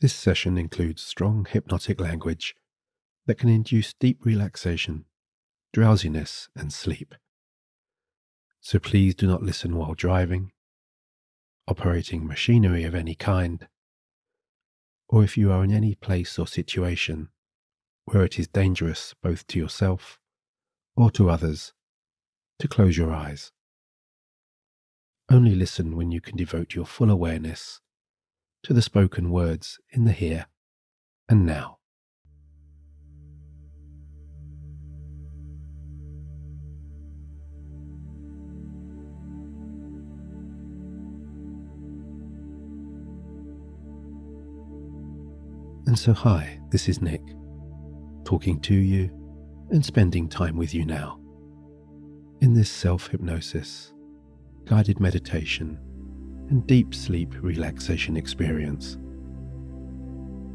This session includes strong hypnotic language that can induce deep relaxation, drowsiness, and sleep. So please do not listen while driving, operating machinery of any kind, or if you are in any place or situation where it is dangerous both to yourself or to others to close your eyes. Only listen when you can devote your full awareness to the spoken words in the here and now. And so hi, this is Nick, talking to you and spending time with you now, in this self-hypnosis, guided meditation and deep sleep relaxation experience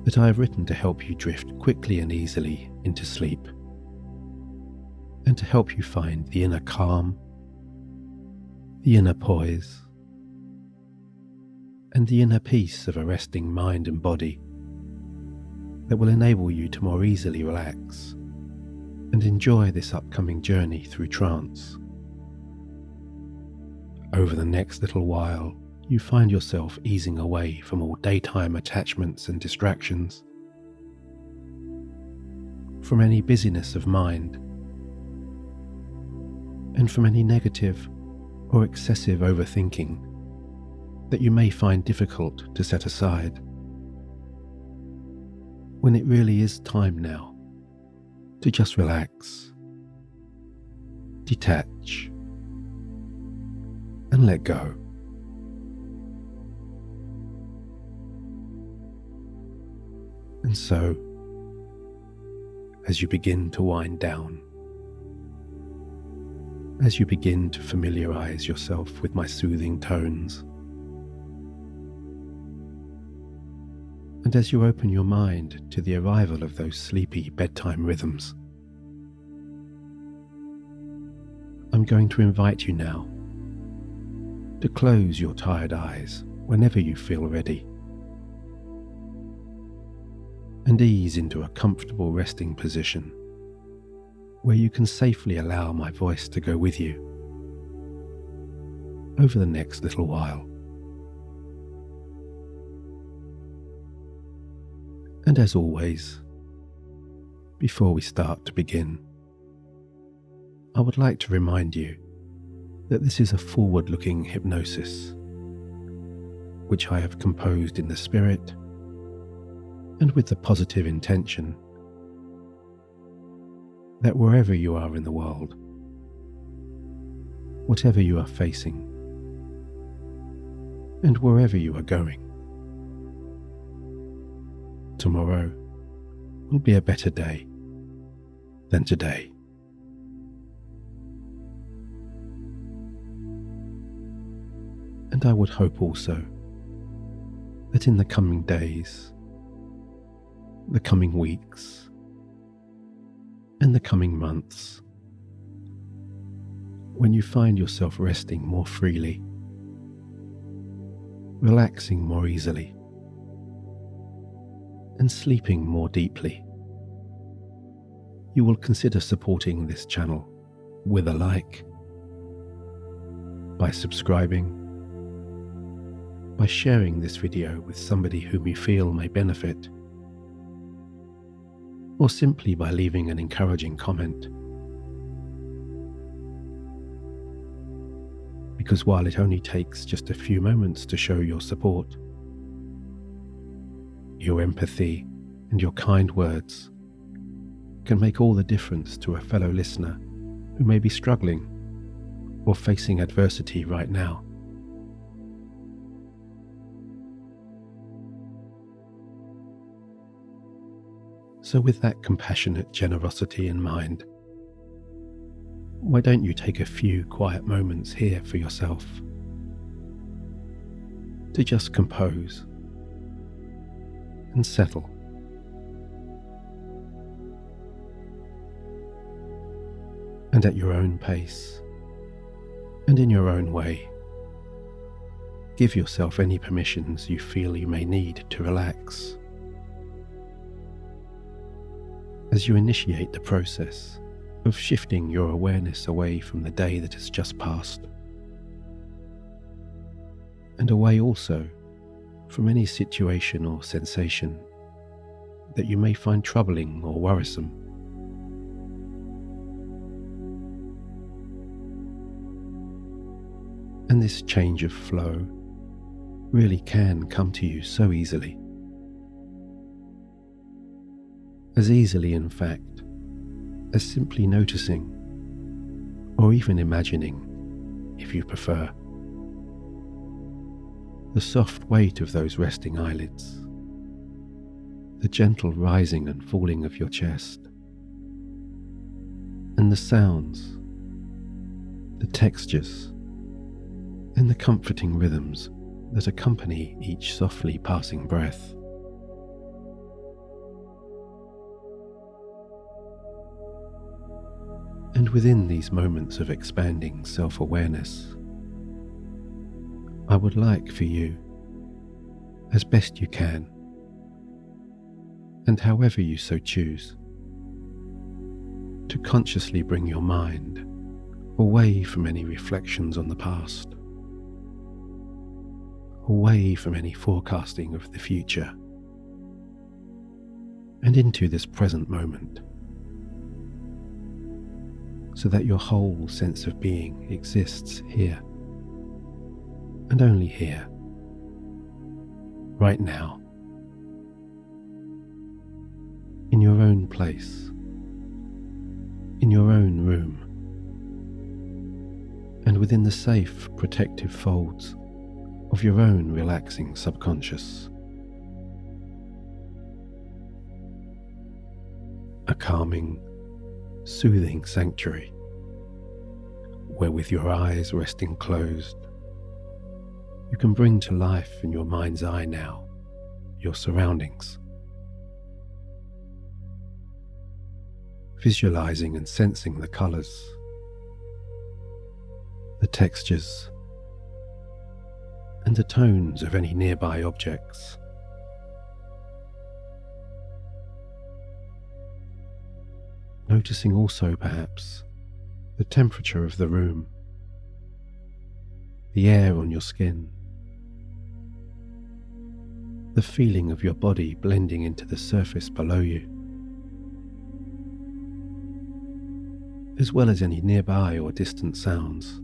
that I have written to help you drift quickly and easily into sleep, and to help you find the inner calm, the inner poise, and the inner peace of a resting mind and body that will enable you to more easily relax and enjoy this upcoming journey through trance. Over the next little while, you find yourself easing away from all daytime attachments and distractions, from any busyness of mind, and from any negative or excessive overthinking that you may find difficult to set aside, when it really is time now to just relax, detach, and let go. And so, as you begin to wind down, as you begin to familiarize yourself with my soothing tones, and as you open your mind to the arrival of those sleepy bedtime rhythms, I'm going to invite you now to close your tired eyes whenever you feel ready, and ease into a comfortable resting position where you can safely allow my voice to go with you over the next little while. And as always, before we start to begin, I would like to remind you that this is a forward-looking hypnosis, which I have composed in the spirit and with the positive intention that wherever you are in the world, whatever you are facing, and wherever you are going, tomorrow will be a better day than today. And I would hope also that in the coming days, the coming weeks, and the coming months, when you find yourself resting more freely, relaxing more easily, and sleeping more deeply, you will consider supporting this channel with a like, by subscribing, by sharing this video with somebody whom you feel may benefit, or simply by leaving an encouraging comment. Because while it only takes just a few moments to show your support, your empathy and your kind words can make all the difference to a fellow listener who may be struggling or facing adversity right now. So with that compassionate generosity in mind, why don't you take a few quiet moments here for yourself to just compose and settle. And at your own pace and in your own way, give yourself any permissions you feel you may need to relax as you initiate the process of shifting your awareness away from the day that has just passed, and away also from any situation or sensation that you may find troubling or worrisome. And this change of flow really can come to you so easily. As easily, in fact, as simply noticing, or even imagining, if you prefer, the soft weight of those resting eyelids, the gentle rising and falling of your chest, and the sounds, the textures, and the comforting rhythms that accompany each softly passing breath. And within these moments of expanding self-awareness, I would like for you, as best you can, and however you so choose, to consciously bring your mind away from any reflections on the past, away from any forecasting of the future, and into this present moment, so that your whole sense of being exists here, and only here, right now, in your own place, in your own room, and within the safe, protective folds of your own relaxing subconscious. A calming, soothing sanctuary where, with your eyes resting closed, you can bring to life in your mind's eye now your surroundings, visualizing and sensing the colors, the textures, and the tones of any nearby objects. Noticing also, perhaps, the temperature of the room, the air on your skin, the feeling of your body blending into the surface below you, as well as any nearby or distant sounds,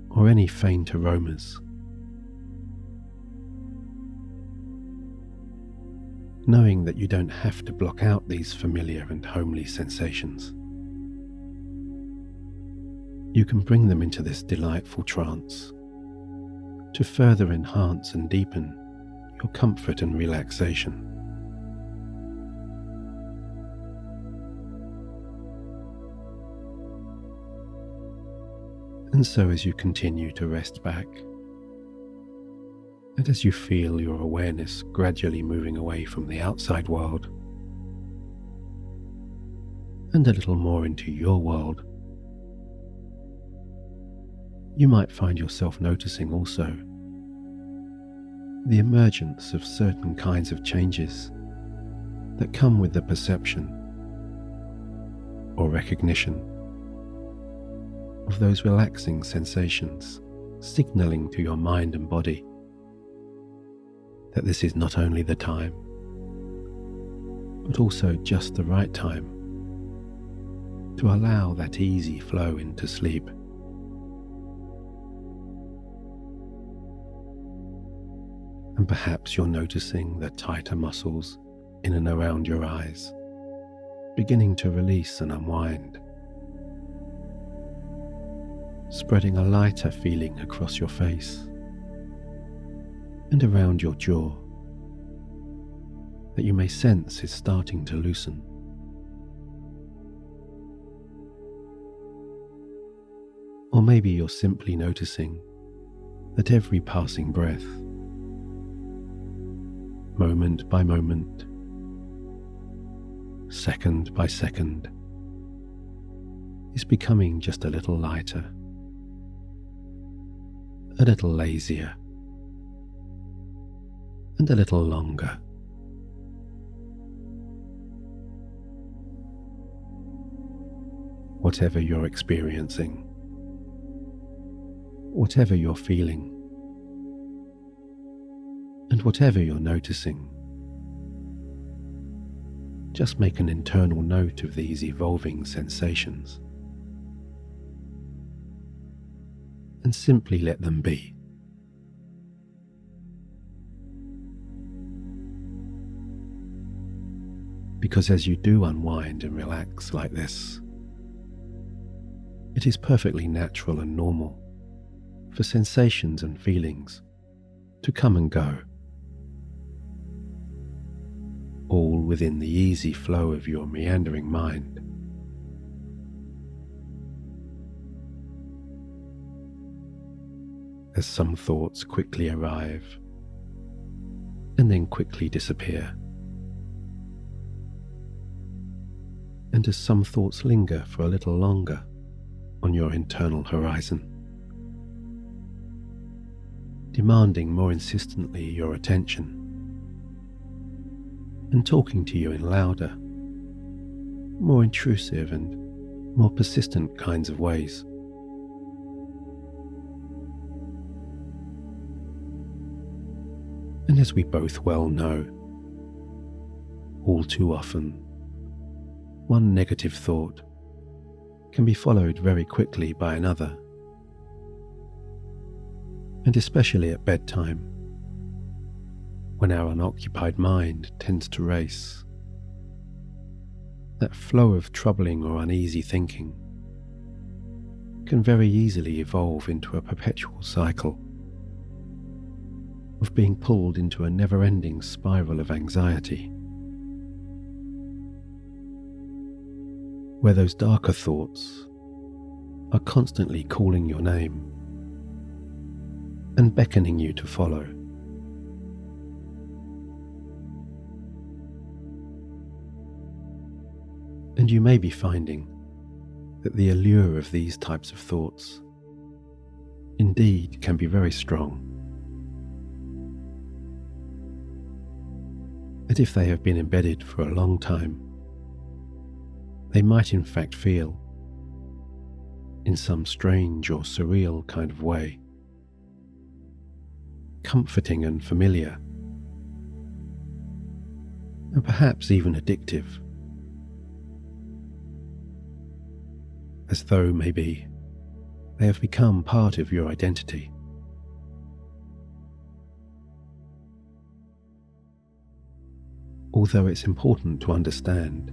or any faint aromas. Knowing that you don't have to block out these familiar and homely sensations. You can bring them into this delightful trance to further enhance and deepen your comfort and relaxation. And so, as you continue to rest back, and as you feel your awareness gradually moving away from the outside world and a little more into your world, you might find yourself noticing also the emergence of certain kinds of changes that come with the perception or recognition of those relaxing sensations, signaling to your mind and body that this is not only the time, but also just the right time to allow that easy flow into sleep. And perhaps you're noticing the tighter muscles in and around your eyes beginning to release and unwind, spreading a lighter feeling across your face and around your jaw that you may sense is starting to loosen. Or maybe you're simply noticing that every passing breath, moment by moment, second by second, is becoming just a little lighter, a little lazier, and a little longer. whatever you're experiencing, whatever you're feeling, and whatever you're noticing. Just make an internal note of these evolving sensations and simply let them be. Because as you do unwind and relax like this, it is perfectly natural and normal for sensations and feelings to come and go, all within the easy flow of your meandering mind. As some thoughts quickly arrive and then quickly disappear, and as some thoughts linger for a little longer on your internal horizon, demanding more insistently your attention and talking to you in louder, more intrusive and more persistent kinds of ways. And as we both well know, all too often, one negative thought can be followed very quickly by another. And especially at bedtime, when our unoccupied mind tends to race, that flow of troubling or uneasy thinking can very easily evolve into a perpetual cycle of being pulled into a never-ending spiral of anxiety, where those darker thoughts are constantly calling your name and beckoning you to follow. And you may be finding that the allure of these types of thoughts indeed can be very strong. And if they have been embedded for a long time, they might in fact feel, in some strange or surreal kind of way, comforting and familiar, and perhaps even addictive, as though maybe they have become part of your identity. Although it's important to understand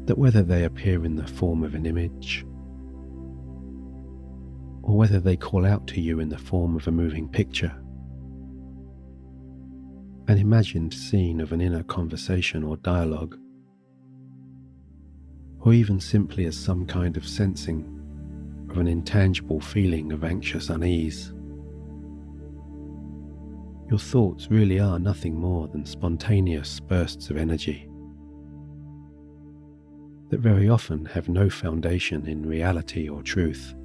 that whether they appear in the form of an image, or whether they call out to you in the form of a moving picture, an imagined scene of an inner conversation or dialogue, or even simply as some kind of sensing of an intangible feeling of anxious unease, your thoughts really are nothing more than spontaneous bursts of energy that very often have no foundation in reality or truth.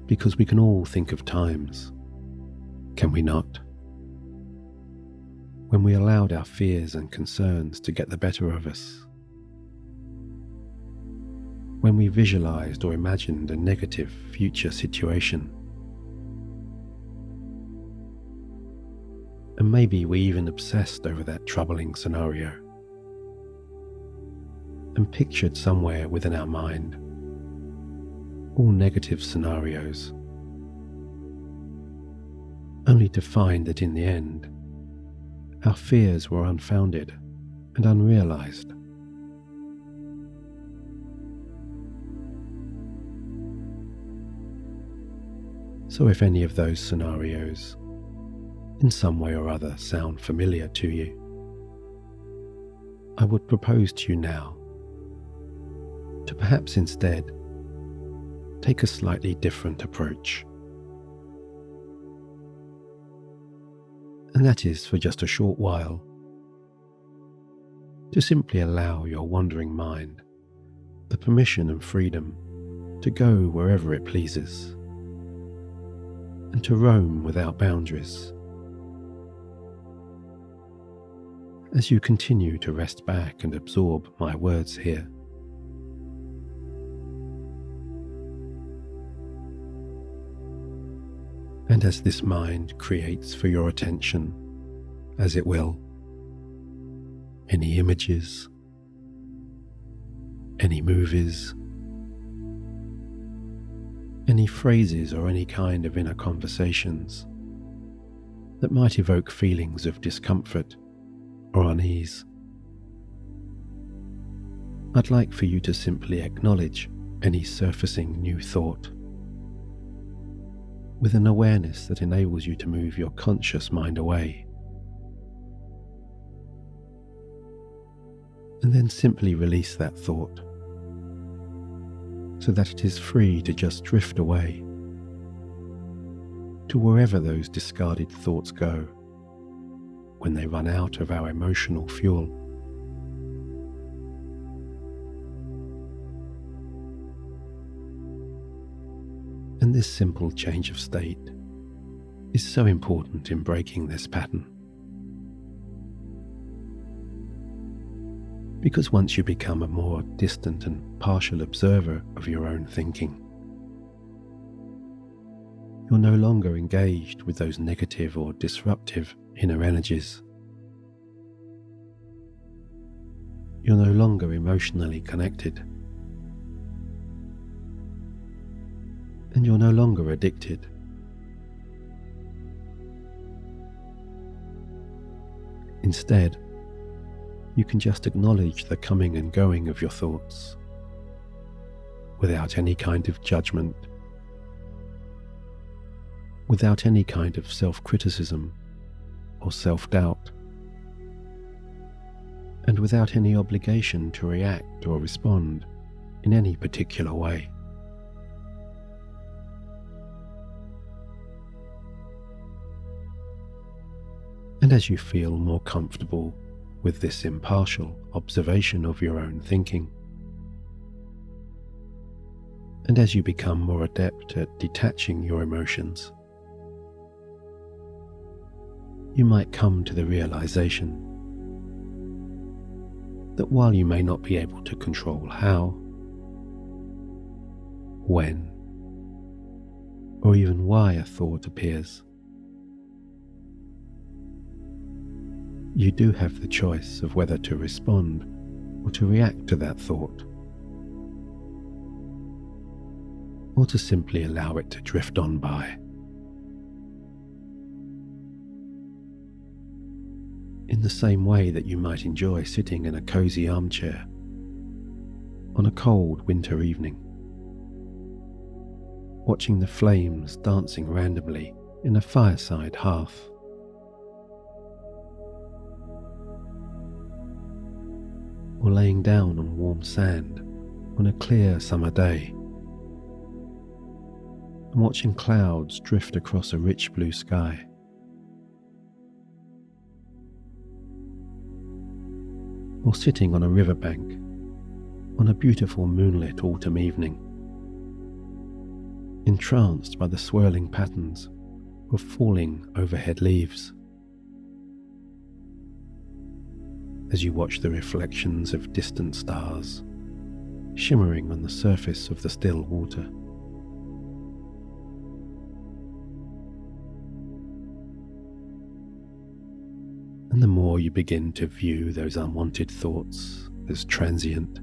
Because we can all think of times, can we not, when we allowed our fears and concerns to get the better of us, when we visualized or imagined a negative future situation, and maybe we even obsessed over that troubling scenario and pictured somewhere within our mind all negative scenarios, only to find that in the end our fears were unfounded and unrealized. So if any of those scenarios in some way or other sound familiar to you, I would propose to you now to perhaps instead take a slightly different approach. And that is for just a short while to simply allow your wandering mind the permission and freedom to go wherever it pleases and to roam without boundaries, as you continue to rest back and absorb my words here. And as this mind creates for your attention, as it will, any images, any movies, any phrases or any kind of inner conversations that might evoke feelings of discomfort or unease, I'd like for you to simply acknowledge any surfacing new thought with an awareness that enables you to move your conscious mind away. And then simply release that thought so that it is free to just drift away to wherever those discarded thoughts go when they run out of our emotional fuel. And this simple change of state is so important in breaking this pattern. Because once you become a more distant and partial observer of your own thinking, you're no longer engaged with those negative or disruptive inner energies. You're no longer emotionally connected. And you're no longer addicted. Instead, you can just acknowledge the coming and going of your thoughts without any kind of judgment, without any kind of self-criticism or self-doubt, and without any obligation to react or respond in any particular way. And as you feel more comfortable with this impartial observation of your own thinking, and as you become more adept at detaching your emotions, you might come to the realization that while you may not be able to control how, when, or even why a thought appears, you do have the choice of whether to respond or to react to that thought, or to simply allow it to drift on by. In the same way that you might enjoy sitting in a cozy armchair on a cold winter evening, watching the flames dancing randomly in a fireside hearth. Or laying down on warm sand on a clear summer day and watching clouds drift across a rich blue sky. Or sitting on a riverbank on a beautiful moonlit autumn evening, entranced by the swirling patterns of falling overhead leaves. As you watch the reflections of distant stars shimmering on the surface of the still water. And the more you begin to view those unwanted thoughts as transient,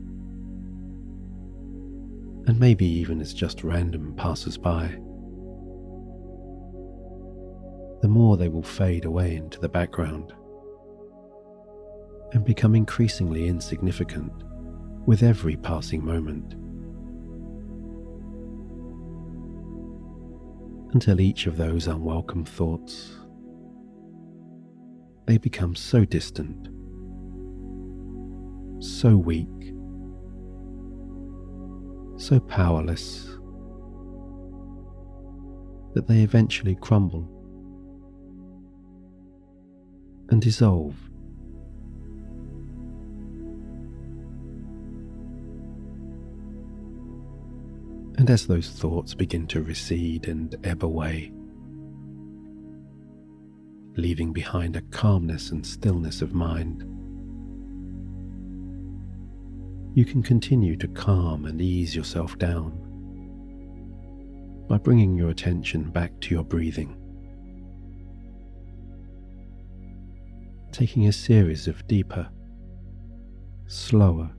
and maybe even as just random passers-by, the more they will fade away into the background and become increasingly insignificant with every passing moment, until each of those unwelcome thoughts, they become so distant, so weak, so powerless, that they eventually crumble and dissolve. And as those thoughts begin to recede and ebb away, leaving behind a calmness and stillness of mind, You can continue to calm and ease yourself down by bringing your attention back to your breathing, taking a series of deeper, slower,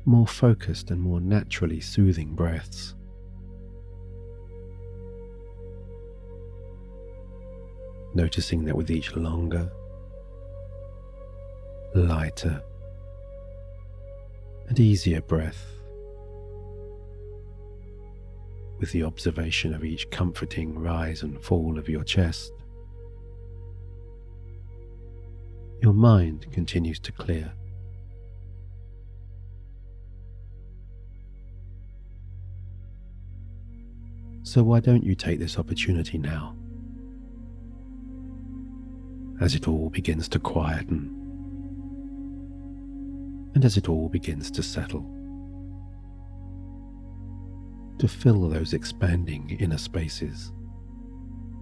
more focused and more naturally soothing breaths. Noticing that with each longer, lighter, and easier breath, with the observation of each comforting rise and fall of your chest, your mind continues to clear. So why don't you take this opportunity now, as it all begins to quieten and as it all begins to settle, to fill those expanding inner spaces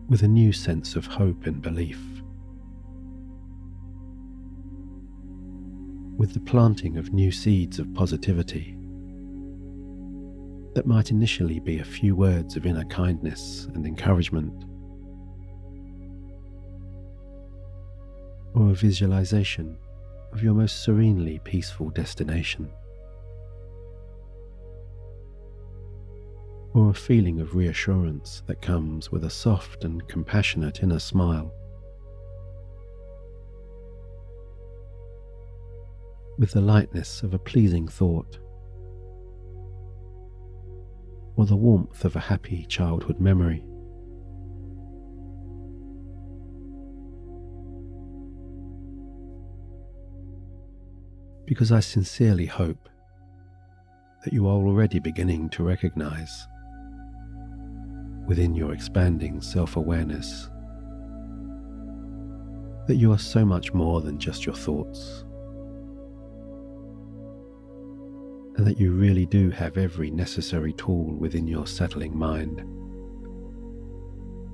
with a new sense of hope and belief, with the planting of new seeds of positivity that might initially be a few words of inner kindness and encouragement, or a visualization of your most serenely peaceful destination, or a feeling of reassurance that comes with a soft and compassionate inner smile, with the lightness of a pleasing thought, or the warmth of a happy childhood memory. Because I sincerely hope that you are already beginning to recognize within your expanding self-awareness that you are so much more than just your thoughts, and that you really do have every necessary tool within your settling mind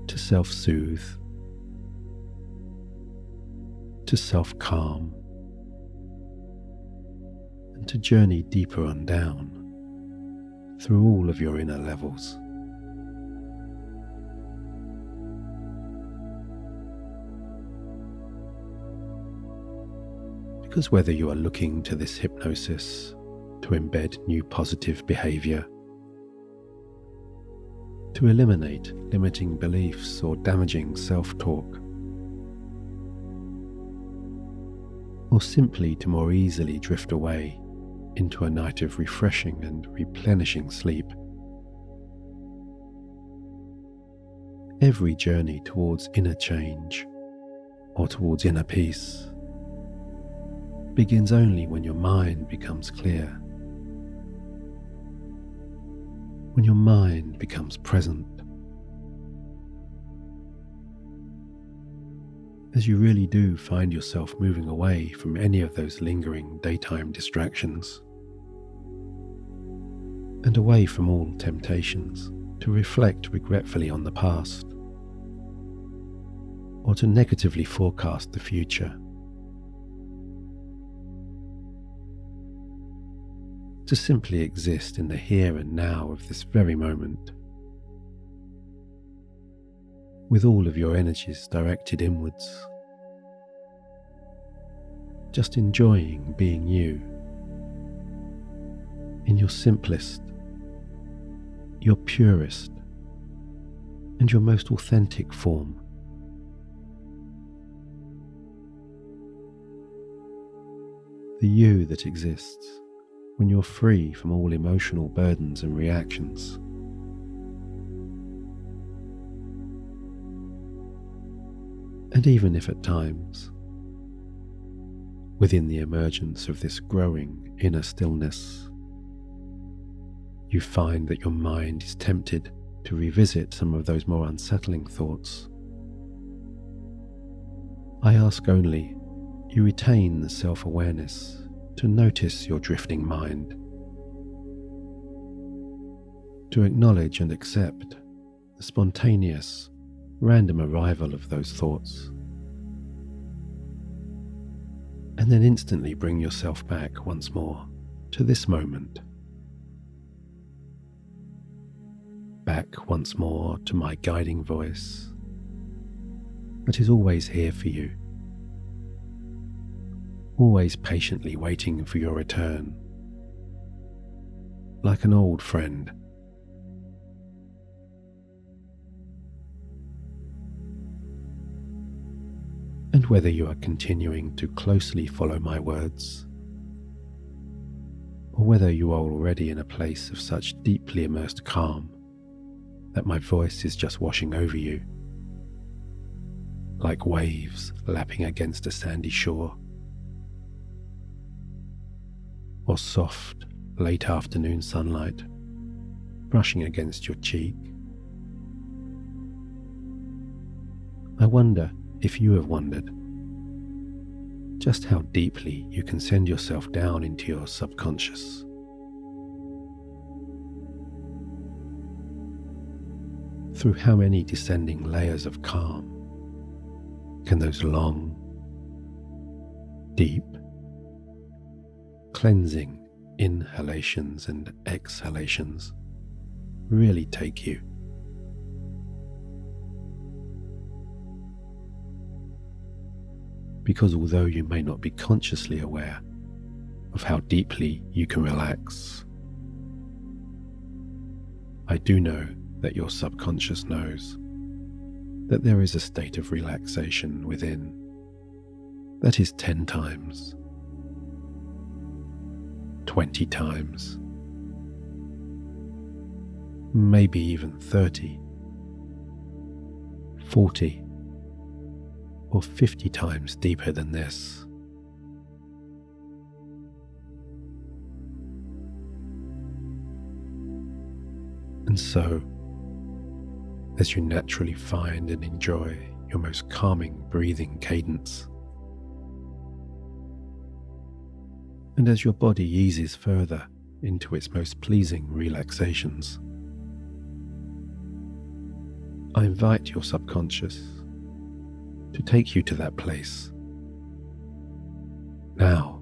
to self-soothe, to self-calm, and to journey deeper on down through all of your inner levels. Because whether you are looking to this hypnosis to embed new positive behavior, to eliminate limiting beliefs or damaging self-talk, or simply to more easily drift away into a night of refreshing and replenishing sleep, every journey towards inner change or towards inner peace begins only when your mind becomes clear, when your mind becomes present, as you really do find yourself moving away from any of those lingering daytime distractions, and away from all temptations to reflect regretfully on the past, or to negatively forecast the future, to simply exist in the here and now of this very moment, with all of your energies directed inwards, just enjoying being you, in your simplest, your purest, and your most authentic form. The you that exists when you're free from all emotional burdens and reactions. And even if at times, within the emergence of this growing inner stillness, you find that your mind is tempted to revisit some of those more unsettling thoughts, I ask only you retain the self-awareness to notice your drifting mind, to acknowledge and accept the spontaneous, random arrival of those thoughts, And then instantly bring yourself back once more to this moment. Back once more to my guiding voice that is always here for you, always patiently waiting for your return, like an old friend. And whether you are continuing to closely follow my words, or whether you are already in a place of such deeply immersed calm that my voice is just washing over you, like waves lapping against a sandy shore, or soft, late afternoon sunlight brushing against your cheek. I wonder if you have wondered just how deeply you can send yourself down into your subconscious. Through how many descending layers of calm can those long, deep, cleansing inhalations and exhalations really take you? Because although you may not be consciously aware of how deeply you can relax, I do know that your subconscious knows that there is a state of relaxation within that is 10 times, 20 times, maybe even 30, 40, or 50 times deeper than this. And so, as you naturally find and enjoy your most calming breathing cadence, and as your body eases further into its most pleasing relaxations, I invite your subconscious to take you to that place now.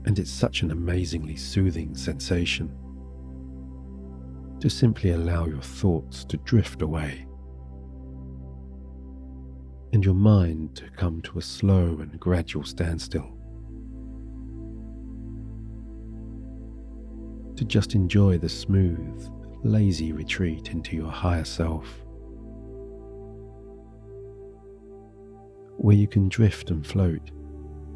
And it's such an amazingly soothing sensation to simply allow your thoughts to drift away and your mind to come to a slow and gradual standstill, to just enjoy the smooth, lazy retreat into your higher self, where you can drift and float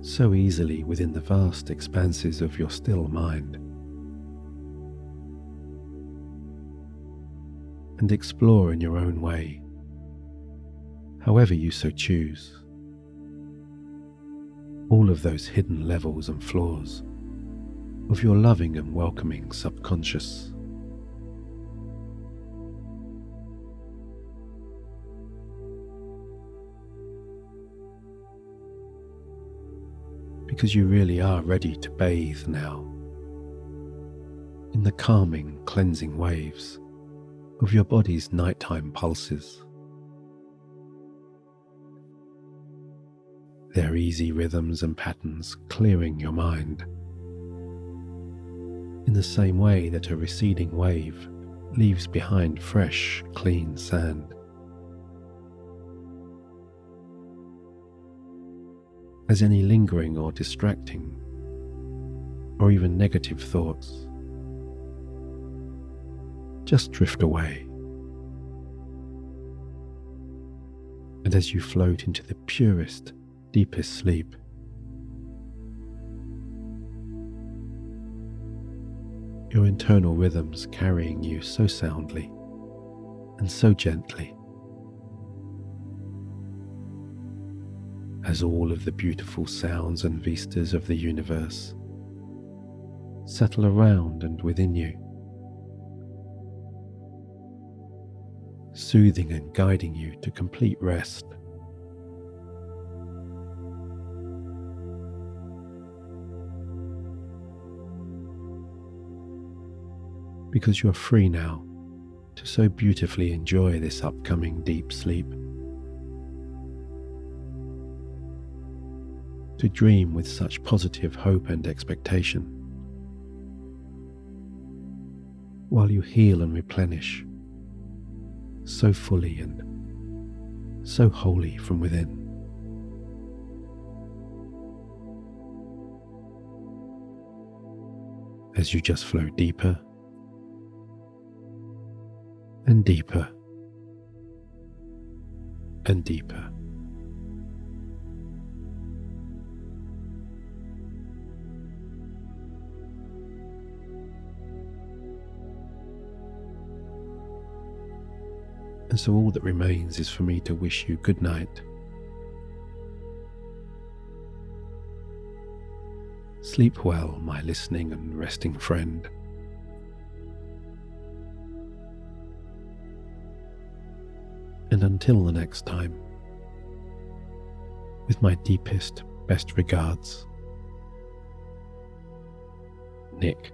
so easily within the vast expanses of your still mind, and explore in your own way, however you so choose, all of those hidden levels and flaws of your loving and welcoming subconscious. Because you really are ready to bathe now in the calming, cleansing waves of your body's nighttime pulses, their easy rhythms and patterns clearing your mind, in the same way that a receding wave leaves behind fresh, clean sand. As any lingering or distracting, or even negative thoughts just drift away. And as you float into the purest, deepest sleep, your internal rhythms carrying you so soundly and so gently, as all of the beautiful sounds and vistas of the universe settle around and within you, soothing and guiding you to complete rest. Because you're free now to so beautifully enjoy this upcoming deep sleep, to dream with such positive hope and expectation, while you heal and replenish so fully and so wholly from within. As you just flow deeper and deeper and deeper. And so all that remains is for me to wish you good night. Sleep well, my listening and resting friend. And until the next time, with my deepest, best regards, Nick.